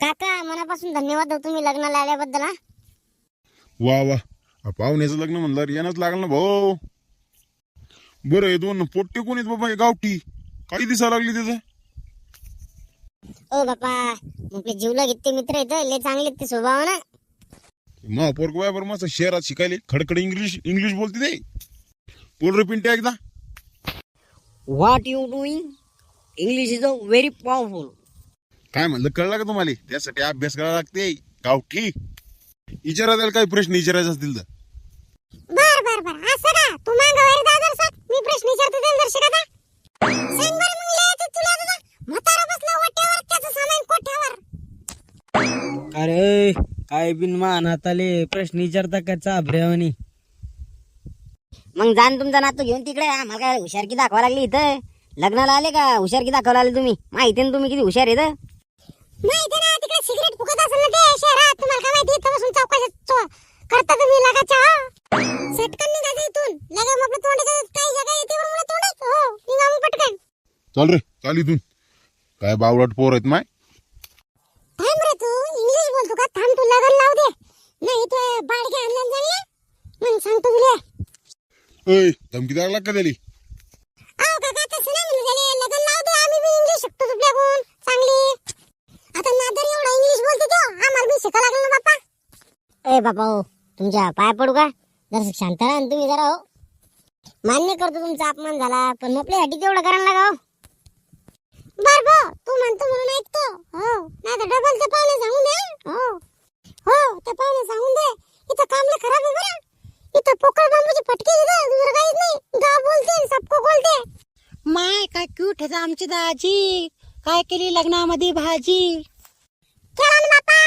काका मनापासून धन्यवाद हो तुम्ही लग्नाला आल्याबद्दल. हा वा वा, पाहुण्याचं लग्न म्हणलं येणंच लागलं ना भाऊ. बरं हे दोन पोट्टे कोण आहेत बाबा, हे गावठी काही दिसा लागली तिथं. ओ बापा, आपले जीवला घेते मित्र येत लय चांगले ते स्वभाव ना. महापौर गोया बरं मस्त शहरात शिकायले खडखड इंग्लिश बोलते ते. बोल रे पिंट्या एकदा. What you doing? English is a very powerful. काय म्हणलं कळलं का तुम्हाला? त्यासाठी अभ्यास करायला लागते. गावठी विचारा त्याला काही प्रश्न विचारायचे असतील तर. बर बर बर असं का तू मागं वर जा जर मी प्रश्न विचारतो त्याला दर्शक आता. सांग बरं मग लय येतं तुला आता. म्हातारा बसला वाट्यावर त्याचं सामान कोठ्यावर. अरे काय बिन मान हाताले प्रश्न विचारता का चाभऱ्यावानी. मग जाण तुमचा नातू घेऊन तिकडे. मला काय हुशारकी दाखवा लागली इथं. लग्नाला आले का हुशारकी दाखवायला आले तुम्ही? माहिती ना तुम्ही किती हुशार आहे. माहिती ना तिकडे सिगरेट फुकत असेल ना ते शहरात. तुम्हाला काय माहिती इथं बसून चौकशी करता तुम्ही लगाच्या. सटकन निघा इथून. लगा मग आपलं तोंडाचं काही जागा येते बरं मला तोंडात. हो निघा मग पटकन. चल रे चाल इथून. काय बावळट पोर आहेत माय. थांब रे तू इंग्लिश बोलतो का? थांब तू लगन लाव दे. नाही ते बाडगे आणलं जाणले मग सांगतो तुला. ऐ धमकी द्यायला का त्याली? आव काका तसं नाही म्हणू झाले. लगन लाव दे. आम्ही बी इंग्लिश शिकतो तुझ्याकडून चांगली. आता नादर एवढा इंग्लिश बोलतो तो आम्हाला बी शिका लागलं ना बापा. ए बापा हो तुमच्या पाय पडू का? जरा शांत राहा ना तुम्ही जरा. हो मान्य करतो तुमचा अपमान झाला पण आपल्यासाठी तेवढं करायला लागा. बर बो तू म्हणतो म्हणून ऐकतो. हो नाही तर डबल ते पाहुणे सांगून दे. हो हो ते पाहुणे सांगून दे इथं कामले खराब आहे बरं. इथं पोकळ बांबूची फटके इथं दुसरं काहीच नाही. गाव बोलते सबको बोलते. माय काय क्यूट आहे आमची दाजी. काय केली लग्नामध्ये भाजी. केला ना बापा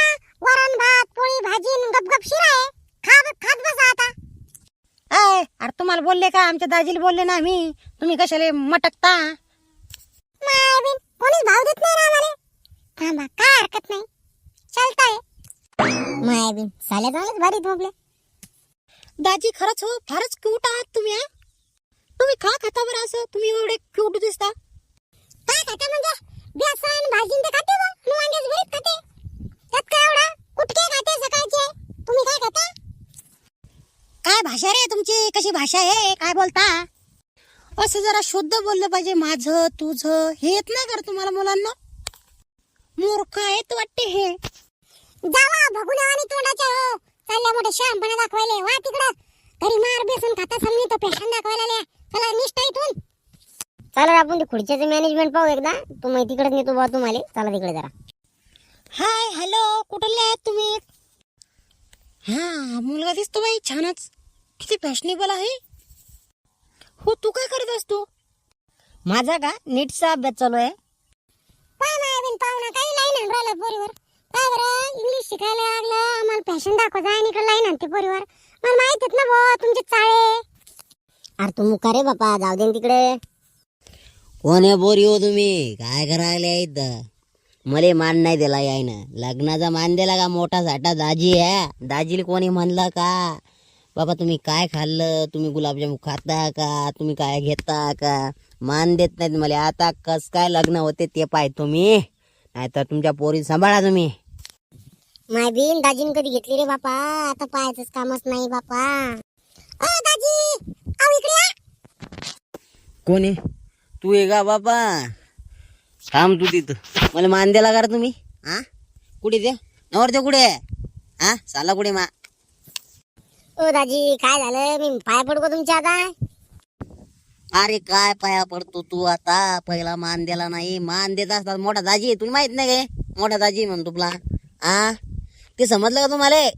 वरण भात पोळी भाजी गपगप शिरा आहे. खात बसा आता. अरे तुम्हाला बोलले का? आमच्या दाजीला बोलले ना आम्ही. तुम्ही कशाला मटकता? मायाबीन कोणीच भाव देत नाही ना आम्हाला. थांबा काय हरकत नाही चालताय. मायाबीन साल्या चांगलेच भारी झोपले. दाजी खरंच हो फारच क्यूट आहात तुम्ही. तुम्ही का खाता बरं असं? तुम्ही एवढे क्यूट दिसता. काय खाता म्हणजे बेसन भाजी ते खाते बा. मी वांग्याचं भरीत खाते. त्यात काय एवढं कुटके खाते सकाळचे. तुम्ही काय खाता? काय भाषा रे तुमची? कशी भाषा आहे? काय बोलता? असं जरा शुद्ध बोललं पाहिजे. माझं तुझं हे येत नाही कर तुम्हाला मुलांना? मूर्ख आहेत वाटते हे. जावा भगुण्यावानी तोंडाच्या. हो चालल्या मोठे शहाणपणा दाखवायले. वा तिकडं घरी मार बेसन खाता चालली तो पेशंट दाखवायला आल्या. चला निष्ठा इथून. चला आपण ते खुर्च्याचं मॅनेजमेंट पाहू एकदा. तुम्ही तिकडेच नेतो बा तुम्हाला. चला तिकडे जरा. हाय हॅलो कुठले आहेत तुम्ही? हा मुलगा दिसतो बाई छानच. किती फॅशनेबल आहे. हो तू काय करत असतो? माझा का नीटचा अभ्यास चालू आहे. पाहुणा काही लाईन आणून राहिला पोरीवर. काय बरं इंग्लिश शिकायला लागलं आम्हाला फॅशन दाखवायचं आणि इकडे लाईन आणते पोरीवर. मला माहित आहेत ना भाऊ तुमचे चाळे. अरे तू मुका रे बापा जाऊ दे तिकडे. कोण आहे बोरी हो तुम्ही? काय करायला इथं? मले मान नाही दिला यायनं. लग्नाचा मान दिला का? मोठा साठा दाजी आहे. दाजीला कोणी म्हणलं का? बाबा तुम्ही काय खाल्लं? तुम्ही गुलाबजामुन खाता का? तुम्ही काय घेता का? मान देत नाहीत मला. आता कस काय लग्न होते ते पाय तुम्ही. नाहीतर तुमच्या पोरी सांभाळा तुम्ही. माय बीन दाजीन कधी घेतली रे बापा. आता पाहायचंच कामच नाही बापा. ओ दाजी आव इकडे या. कोण आहे? तू आहे का बाबा? थांब तू तिथं. मला मान दिला का रे तुम्ही? हा कुठे ते नवर ते कुठे? हा साला कुठे मा? ओ दाजी काय झालं? मी पाय पडू का तुमच्या आता? अरे काय पाया पडतो तू आता? पहिला मान दिला नाही. मान देत असतात मोठा दाजी. तुला माहित नाही काय मोठा दाजी म्हणतो तुला? आ ते समजलं का तुम्हाला?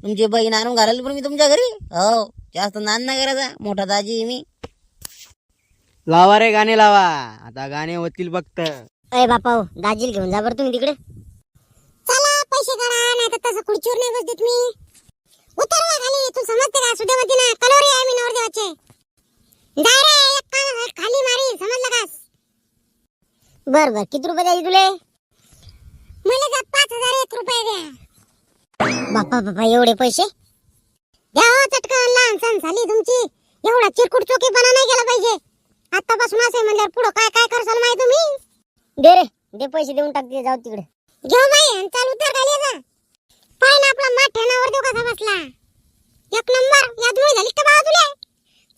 तुमची बहीण आणून घालायला पण मी तुमच्या घरी. हो जास्त नान नाही करायचा. मोठा दाजी मी. लावा रे गाणे लावा. आता गाणे होतील फक्त. अय बापा हो दाजीला घेऊन जा बरं तुम्ही तिकडे. चला पैसे काढा नाही तर तसं खुर्चीवर नाही बसत मी. उतरवा खाली. तू समजते का? सुद्यावती ना कलोरी आहे मी नवरदेवाचे. जाय रे एक कान खाली मारी समजलं का? बर बर किती रुपये द्यायचे तुले? मला जा 5001 रुपये द्या. बापा बापा एवढे पैसे द्या हो चटकन. लहान सण झाली तुमची. एवढा चिरकुट चोकीपणा नाही केला पाहिजे. आतापासून असे म्हणल्यावर पुढं काय काय करसाल माहिती तुम्ही. दे रे दे पैसे देऊन टाकते. जाऊ तिकडे. घेऊ बाई आणि चालू तर खाली जा. पाय ना आपला माठ्या नवरदेव कसा बसला. एक नंबर. याद मुळे झाली का बा तुला.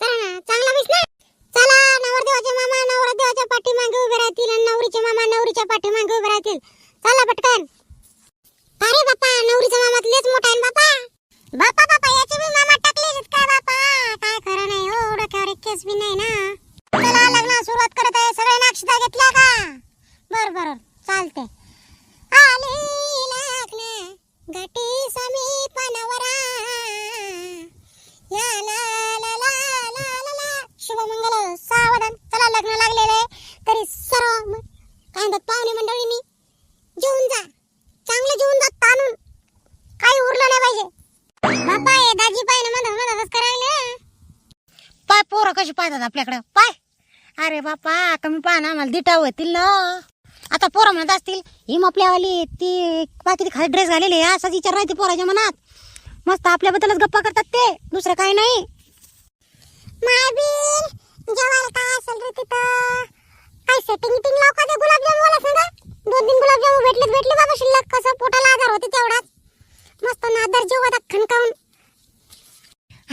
चला ना चांगला बस ना. चला नवरदेवाचे मामा नवरदेवाच्या पाठीमागे उभे राहतील आणि नवरीचे मामा नवरीच्या पाठीमागे उभे राहतील. चला पटकन. अरे बापा नवरीचा मामा लयच मोठा आहे बापा. बापा बापा याचे बी मामा टाकले का बापा. काय खरं नाही हो डोक्यावर एक केस बी नाही ना. चला लग्न सुरुवात करत आहे. सगळ्यांना अक्षता घेतल्या का. बर चालते. आले लग्न घाटी समीपनवरा या ला ला ला ला ला ला शुभमंगल सावधान. चला लग्न लागलेलं आहे तरी सर्व काय म्हणतात पाहुणे मंडळींनी जेवून जा. चांगलं जेवून जा ताणून. काही उरलं नाही पाहिजे. बापा हे दाजी पाय ना मदतच करायला. पाय पोरं कशी पाहतात आपल्याकडं पाय. अरे बापा कमी पाहा ना आम्हाला दिटाव होतील ना. आता पोरं म्हणत असतील ही मपल्यावाली ती बाकी ती खाली ड्रेस घालेली असाच विचार राहते पोराच्या मनात. मस्त आपल्याबद्दलच गप्पा करतात ते दुसरं काही नाही. मायबीन जेवायला काय असेल रे तिथं. काय सेटिंग गिटिंग लाव का ते गुलाबजाम वाला सांगा. 2-3 गुलाबजाम भेटले बाबा शिल्लक. कसं पोटाला आधार होते तेवढाच. मस्त नादर जेवत अख्खन खाऊन.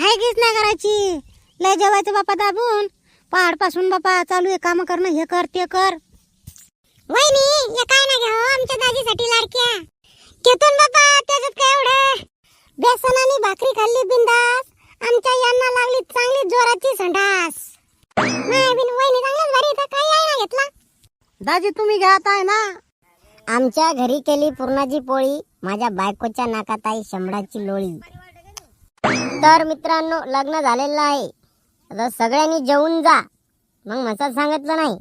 हाय गीच नाही करायची. लय जेवायचं बापा दाबून. पहाड पासून बापा चालू आहे काम करणं. हे कर ते कर. वहिनी हे काय ना घ्या आमच्या दाजीसाठी लाडक्या. घेतो ना बाबा त्याच्यात काय एवढं. बेसन आणि भाकरी खाल्ली बिंदास. आमच्या यांना लागली चांगली जोराची संडास. मायबीन वहिनी चांगल्याच भारी इथं काही आहे ना घेतला. दाजी तुम्ही घ्यात आहे ना. आमच्या घरी केली पुरणाची पोळी. माझ्या बायकोच्या नाकात आई शंभराची लोळी. तर मित्रांनो लग्न झालेलं आहे. आता सगळ्यांनी जेवून जा. मग मसाला सांगितलं नाही.